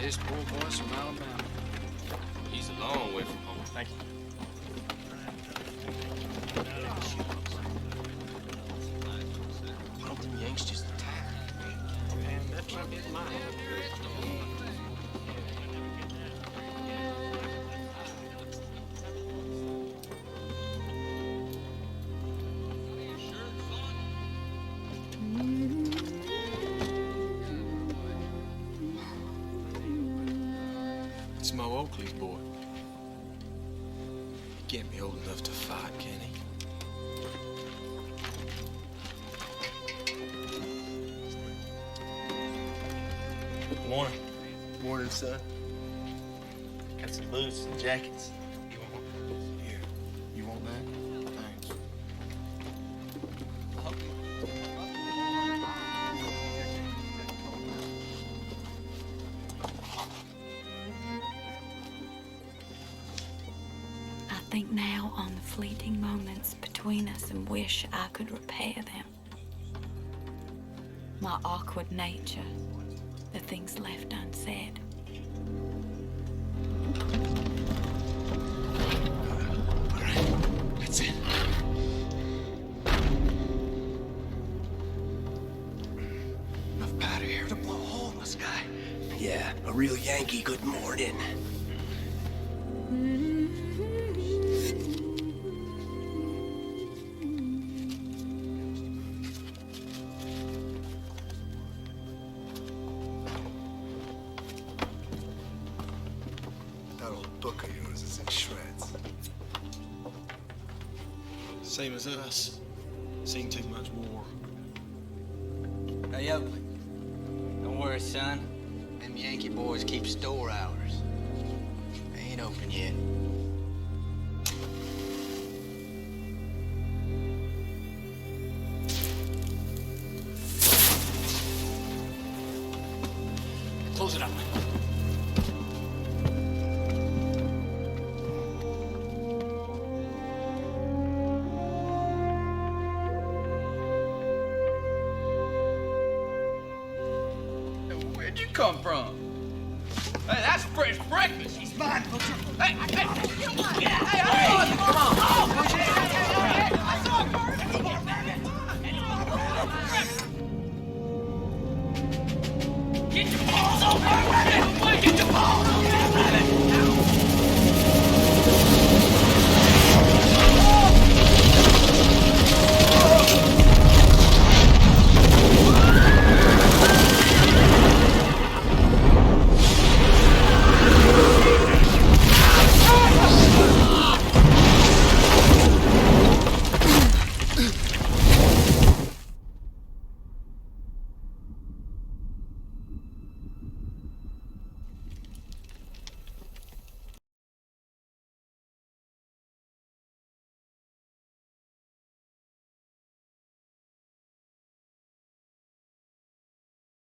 This poor boy's from Alabama. He's a long way from home. Thank you. Why don't them Yanks just attack? Man, that's not his mind. It's Mo Oakley's boy. He can't be old enough to fight, can he? Good morning. Morning, son. Got some boots and jackets. Here. You want that? Thanks. I think now on the fleeting moments between us and wish I could repair them. My awkward nature, the things left unsaid. All right. That's it. Enough powder here to blow a hole in the sky. Yeah, a real Yankee good morning. That old book of yours is in shreds. Same as us. Seen too much war. Hey, Oakley. Don't worry, son. Them Yankee boys keep store hours. They ain't open yet. Close it up. Where'd you come from? Hey, that's fresh breakfast. He's mine, Butcher. Hey, hey, hey, come on. Get your balls over!